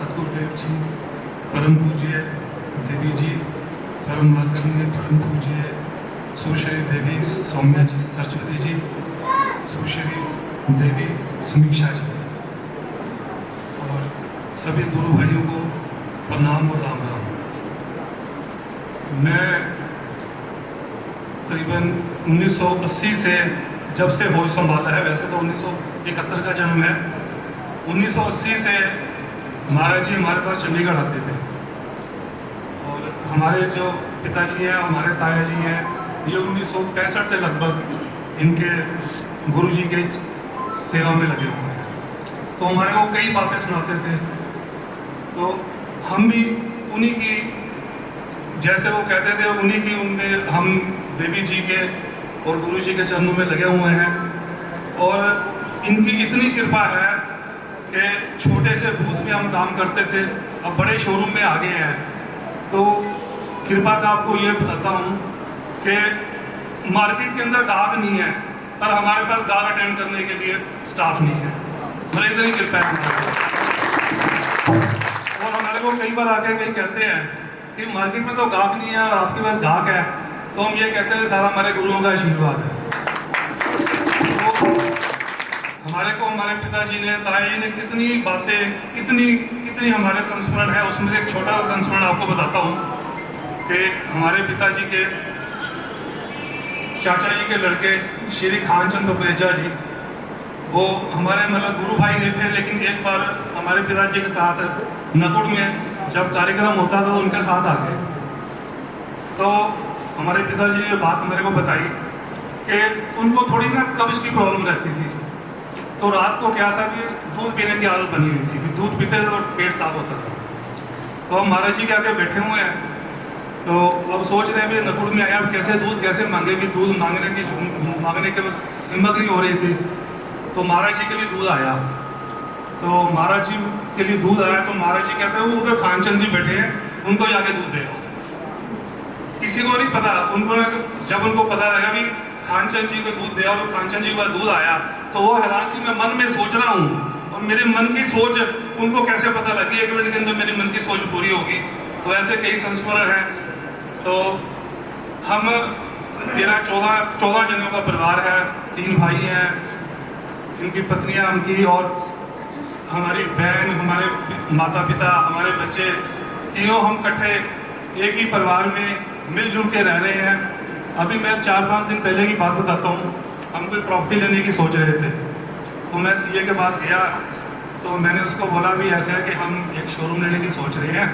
सतगुरुदेव जी, परम पूज्य देवी जी, परम माताजी, परम पूज्य सुश्री देवी सौम्या जी, सरस्वती जी, सुश्री देवी समीक्षा जी और सभी गुरु भाइयों को प्रणाम और राम राम। मैं करीबन 1980 से जब से होश संभाला है, वैसे तो 1971 का जन्म है, 1980 से महाराज जी हमारे पास चंडीगढ़ आते थे और हमारे जो पिताजी हैं, हमारे ताया जी हैं, ये 1965 से लगभग इनके गुरुजी के सेवा में लगे हुए हैं। तो हमारे को कई बातें सुनाते थे, तो हम भी उन्हीं की, जैसे वो कहते थे उन्हीं की, उनमें हम देवी जी के और गुरु जी के चरणों में लगे हुए हैं। और इनकी इतनी कृपा है कि छोटे से बूथ में हम काम करते थे, अब बड़े शोरूम में आ गए हैं। तो कृपा का आपको ये बताता हूँ कि मार्केट के अंदर गाहक नहीं है, पर हमारे पास गाहक अटेंड करने के लिए स्टाफ नहीं है। मेरी इतनी कृपा है। और हमारे को कई बार आके कई कहते हैं कि मार्केट में तो गाहक नहीं है और आपके पास गाहक है, तो हम ये कहते हैं सारा हमारे गुरुओं का आशीर्वाद है। तो हमारे को हमारे पिताजी ने, ताया जी ने कितनी बातें, कितनी हमारे संस्मरण है। उसमें से एक छोटा सा संस्मरण आपको बताता हूँ कि हमारे पिताजी के चाचा जी के लड़के श्री खानचंद उपरेजा जी, वो हमारे मतलब गुरु भाई नहीं थे, लेकिन एक बार हमारे पिताजी के साथ नकुड़ में जब कार्यक्रम होता था तो उनके साथ आ गए। तो हमारे पिताजी ने बात हमारे को बताई कि उनको थोड़ी ना कब्ज की प्रॉब्लम रहती थी। तो रात को क्या था कि दूध पीने की आदत बनी हुई थी, दूध पीते थे तो पेट साफ होता था। तो हम महाराज जी के आगे बैठे हुए हैं, तो अब सोच रहे हैं भी नकुड़ में आया, अब कैसे दूध कैसे मांगे, भी दूध मांगने के बस हिम्मत नहीं हो रही थी। तो महाराज जी के लिए दूध आया, तो महाराज जी के लिए दूध आया, तो महाराज जी कहते हैं वो उधर खानचंद जी बैठे हैं, उनको जाके दूध दे। किसी को नहीं पता, उनको जब उनको पता लगा भी खानचंद जी को दूध दिया और खानचंद जी के पास दूध आया, तो वो हैरान कि मैं मन में सोच रहा हूँ और मेरे मन की सोच उनको कैसे पता लगी, 1 मिनट के अंदर मेरी मन की सोच पूरी होगी। तो ऐसे कई संस्मरण हैं। तो हम 13-14 जनों का परिवार है, 3 भाई हैं, इनकी पत्नियां उनकी और हमारी बहन, हमारे माता पिता, हमारे बच्चे, तीनों हम इकट्ठे एक ही परिवार में मिलजुल के रह रहे हैं। अभी मैं 4-5 दिन पहले की बात बताता हूँ। हम कोई प्रॉपर्टी लेने की सोच रहे थे, तो मैं सीए के पास गया, तो मैंने उसको बोला भी ऐसा है कि हम एक शोरूम लेने की सोच रहे हैं,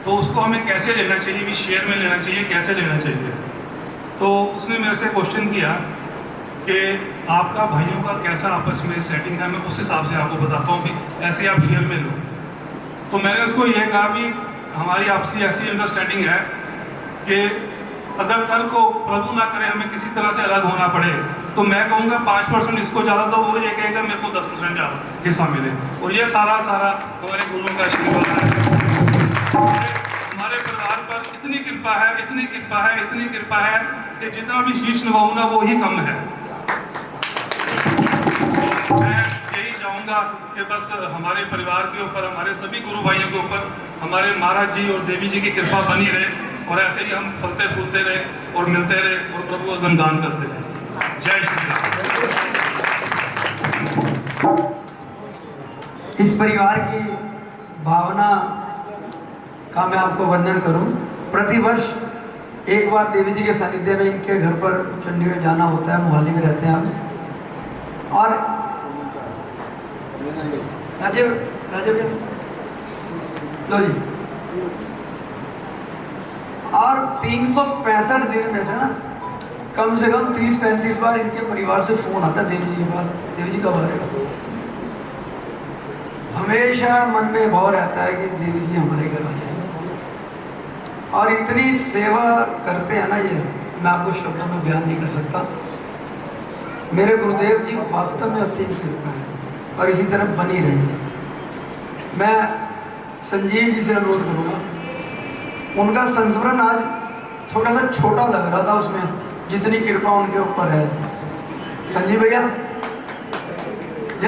तो उसको हमें कैसे लेना चाहिए, भी शेयर में लेना चाहिए, कैसे लेना चाहिए। तो उसने मेरे से क्वेश्चन किया कि आपका भाइयों का कैसा आपस में सेटिंग है, मैं उस हिसाब से आपको बताता हूँ कि ऐसे आप शेयर में लो। तो मैंने उसको ये कहा भी हमारी आपसी ऐसी अंडरस्टैंडिंग है कि अगर कल को प्रभु ना करे हमें किसी तरह से अलग होना पड़े, तो मैं कहूँगा 5% इसको ज़्यादा दो, वो ये कहेगा मेरे को 10% ज़्यादा हिस्सा मिले। और ये सारा हमारे गुरुओं का आशीर्वाद है। हमारे परिवार पर इतनी कृपा है, इतनी कृपा है, इतनी कृपा है कि जितना भी शीश नवाऊँ ना वो ही कम है। मैं यही चाहूँगा कि बस हमारे परिवार के ऊपर, हमारे सभी गुरु भाइयों के ऊपर हमारे महाराज जी और देवी जी की कृपा बनी रहे, और ऐसे ही हम फलते फूलते रहे और मिलते रहे और प्रभु का गुणगान करते रहे। जय श्री राम। इस परिवार की भावना का मैं आपको वंदन करूं। प्रतिवर्ष एक बार देवी जी के सानिध्य में इनके घर पर चंडीगढ़ जाना होता है, मोहाली में रहते हैं आप। और राजीव लो जी। और 365 दिन में से ना कम से कम 30-35 बार इनके परिवार से फोन आता है देवी जी के पास, देवी जी कब आ रहे हो। हमेशा मन में भाव रहता है कि देवी जी हमारे घर आ जाए। और इतनी सेवा करते हैं ना, ये मैं आपको शब्दों में बयान नहीं कर सकता। मेरे गुरुदेव जी वास्तव में असीम कृपा है और इसी तरह बनी रही। मैं संजीव जी से अनुरोध करूँगा, उनका संस्मरण आज थोड़ा सा छोटा लग रहा था, उसमें जितनी कृपा उनके ऊपर है। संजीव भैया।